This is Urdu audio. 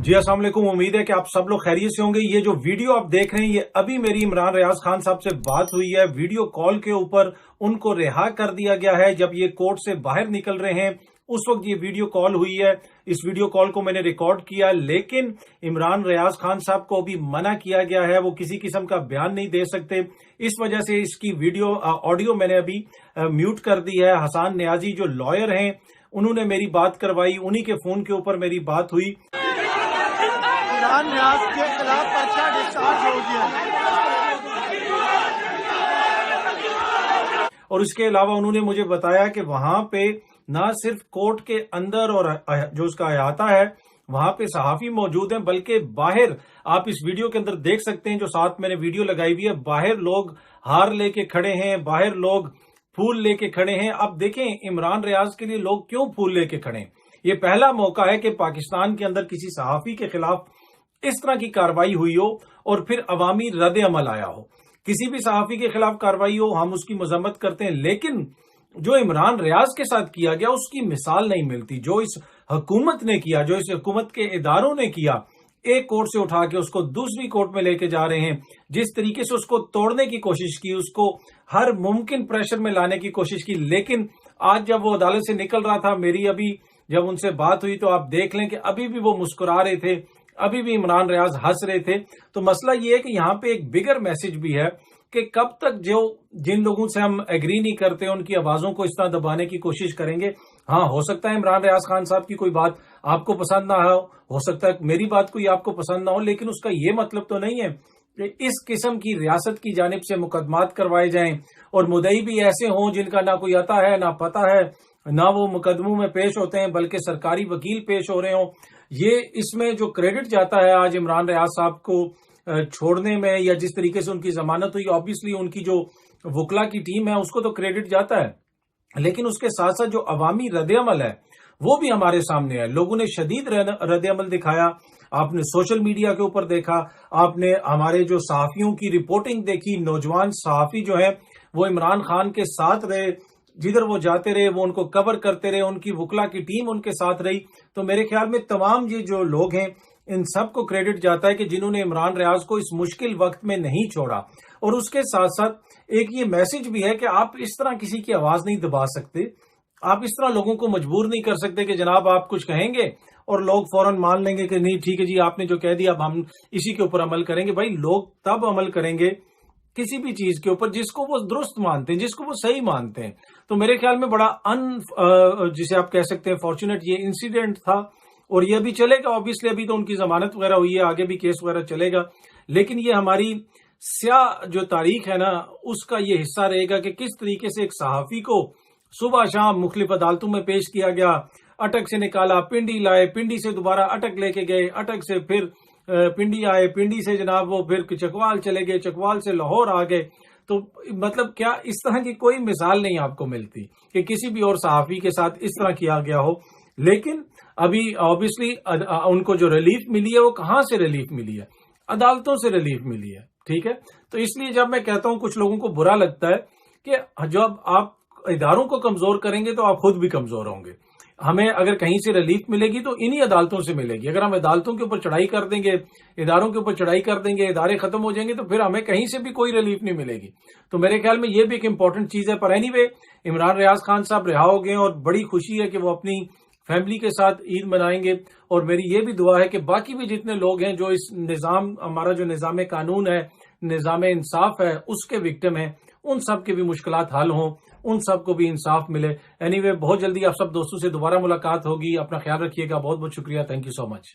جی السلام علیکم، امید ہے کہ آپ سب لوگ خیریت سے ہوں گے۔ یہ جو ویڈیو آپ دیکھ رہے ہیں یہ ابھی میری عمران ریاض خان صاحب سے بات ہوئی ہے، ویڈیو کال کے اوپر ان کو رہا کر دیا گیا ہے جب یہ کورٹ سے باہر نکل رہے ہیں، اس وقت یہ ویڈیو کال ہوئی ہے۔ اس ویڈیو کال کو میں نے ریکارڈ کیا، لیکن عمران ریاض خان صاحب کو ابھی منع کیا گیا ہے، وہ کسی قسم کا بیان نہیں دے سکتے۔ اس وجہ سے اس کی آڈیو میں نے ابھی میوٹ کر دی ہے۔ حسان نیازی جو لائر ہیں انہوں نے میری بات کروائی، انہی کے فون کے اوپر میری بات ہوئی۔ عمران ریاض کے خلاف پرچہ ڈسچارج ہو گیا اور اس کے علاوہ انہوں نے مجھے بتایا کہ وہاں پہ نہ صرف کورٹ کے اندر اور جو اس کا احاطہ ہے وہاں پہ صحافی موجود ہیں، بلکہ باہر آپ اس ویڈیو کے اندر دیکھ سکتے ہیں، جو ساتھ میں نے ویڈیو لگائی ہوئی ہے، باہر لوگ ہار لے کے کھڑے ہیں، باہر لوگ پھول لے کے کھڑے ہیں۔ اب دیکھیں عمران ریاض کے لیے لوگ کیوں پھول لے کے کھڑے ہیں۔ یہ پہلا موقع ہے کہ پاکستان کے اندر کسی صحافی کے خلاف اس طرح کی کاروائی ہوئی ہو اور پھر عوامی رد عمل آیا ہو۔ کسی بھی صحافی کے خلاف کاروائی ہو ہم اس کی مذمت کرتے ہیں، لیکن جو عمران ریاض کے ساتھ کیا گیا اس کی مثال نہیں ملتی۔ جو اس حکومت نے کیا، جو اس حکومت کے اداروں نے کیا، ایک کورٹ سے اٹھا کے اس کو دوسری کورٹ میں لے کے جا رہے ہیں، جس طریقے سے اس کو توڑنے کی کوشش کی، اس کو ہر ممکن پریشر میں لانے کی کوشش کی، لیکن آج جب وہ عدالت سے نکل رہا تھا، میری ابھی جب ان سے بات ہوئی تو آپ دیکھ لیں کہ ابھی بھی وہ مسکرا رہے تھے، ابھی بھی عمران ریاض ہنس رہے تھے۔ تو مسئلہ یہ ہے کہ یہاں پہ ایک بگر میسج بھی ہے کہ کب تک جن لوگوں سے ہم ایگری نہیں کرتے ان کی آوازوں کو اس طرح دبانے کی کوشش کریں گے۔ ہاں، ہو سکتا ہے عمران ریاض خان صاحب کی کوئی بات آپ کو پسند نہ ہو سکتا ہے میری بات کوئی آپ کو پسند نہ ہو، لیکن اس کا یہ مطلب تو نہیں ہے کہ اس قسم کی ریاست کی جانب سے مقدمات کروائے جائیں اور مدعی بھی ایسے ہوں جن کا نہ کوئی عطا ہے، نہ پتہ ہے، نہ وہ مقدموں میں پیش ہوتے ہیں بلکہ سرکاری وکیل پیش ہو رہے ہوں۔ یہ اس میں جو کریڈٹ جاتا ہے آج عمران ریاض صاحب کو چھوڑنے میں، یا جس طریقے سے ان کی ضمانت ہوئی، آبویسلی ان کی جو وکلا کی ٹیم ہے اس کو تو کریڈٹ جاتا ہے، لیکن اس کے ساتھ ساتھ جو عوامی رد عمل ہے وہ بھی ہمارے سامنے ہے۔ لوگوں نے شدید رد عمل دکھایا، آپ نے سوشل میڈیا کے اوپر دیکھا، آپ نے ہمارے جو صحافیوں کی رپورٹنگ دیکھی، نوجوان صحافی جو ہیں وہ عمران خان کے ساتھ رہے، جدھر وہ جاتے رہے وہ ان کو کور کرتے رہے، ان کی وکلا کی ٹیم ان کے ساتھ رہی۔ تو میرے خیال میں تمام یہ جو لوگ ہیں ان سب کو کریڈٹ جاتا ہے کہ جنہوں نے عمران ریاض کو اس مشکل وقت میں نہیں چھوڑا۔ اور اس کے ساتھ ساتھ ایک یہ میسج بھی ہے کہ آپ اس طرح کسی کی آواز نہیں دبا سکتے، آپ اس طرح لوگوں کو مجبور نہیں کر سکتے کہ جناب آپ کچھ کہیں گے اور لوگ فوراً مان لیں گے کہ نہیں ٹھیک ہے جی آپ نے جو کہہ دیا اب ہم اسی کے اوپر عمل کریں گے۔ بھائی لوگ تب عمل کریں گے کسی بھی چیز کے اوپر جس کو وہ درست مانتے ہیں، جس کو وہ صحیح مانتے ہیں۔ تو میرے خیال میں بڑا جسے آپ کہہ سکتے ہیں فارچونیٹ یہ انسیڈنٹ تھا، اور یہ ابھی چلے گا، آبویسلی ابھی تو ان کی ضمانت وغیرہ ہوئی ہے، آگے بھی کیس وغیرہ چلے گا، لیکن یہ ہماری سیاہ جو تاریخ ہے نا اس کا یہ حصہ رہے گا کہ کس طریقے سے ایک صحافی کو صبح شام مختلف عدالتوں میں پیش کیا گیا، اٹک سے نکالا، پنڈی لائے، پنڈی سے دوبارہ اٹک لے کے گئے، اٹک سے پھر پنڈی آئے، پنڈی سے جناب وہ پھر چکوال چلے گئے، چکوال سے لاہور آ گئے۔ تو مطلب کیا اس طرح کی کوئی مثال نہیں آپ کو ملتی کہ کسی بھی اور صحافی کے ساتھ اس طرح کیا گیا ہو۔ لیکن ابھی آبویسلی ان کو جو ریلیف ملی ہے وہ کہاں سے ریلیف ملی ہے؟ عدالتوں سے ریلیف ملی ہے، ٹھیک ہے۔ تو اس لیے جب میں کہتا ہوں کچھ لوگوں کو برا لگتا ہے کہ جب آپ اداروں کو کمزور کریں گے تو آپ خود بھی کمزور ہوں گے۔ ہمیں اگر کہیں سے ریلیف ملے گی تو انہی عدالتوں سے ملے گی۔ اگر ہم عدالتوں کے اوپر چڑھائی کر دیں گے، اداروں کے اوپر چڑھائی کر دیں گے، ادارے ختم ہو جائیں گے تو پھر ہمیں کہیں سے بھی کوئی ریلیف نہیں ملے گی۔ تو میرے خیال میں یہ بھی ایک امپورٹنٹ چیز ہے۔ پر اینی وے عمران ریاض خان صاحب رہا ہو گئے اور بڑی خوشی ہے کہ وہ اپنی فیملی کے ساتھ عید منائیں گے، اور میری یہ بھی دعا ہے کہ باقی بھی جتنے لوگ ہیں جو اس نظام، ہمارا جو نظام قانون ہے، نظام انصاف ہے، اس کے وکٹم ہیں، ان سب کے بھی مشکلات حل ہوں، ان سب کو بھی انصاف ملے۔ اینی وے بہت جلدی آپ سب دوستوں سے دوبارہ ملاقات ہوگی۔ اپنا خیال رکھیے گا، بہت بہت شکریہ، تھینک یو سو مچ۔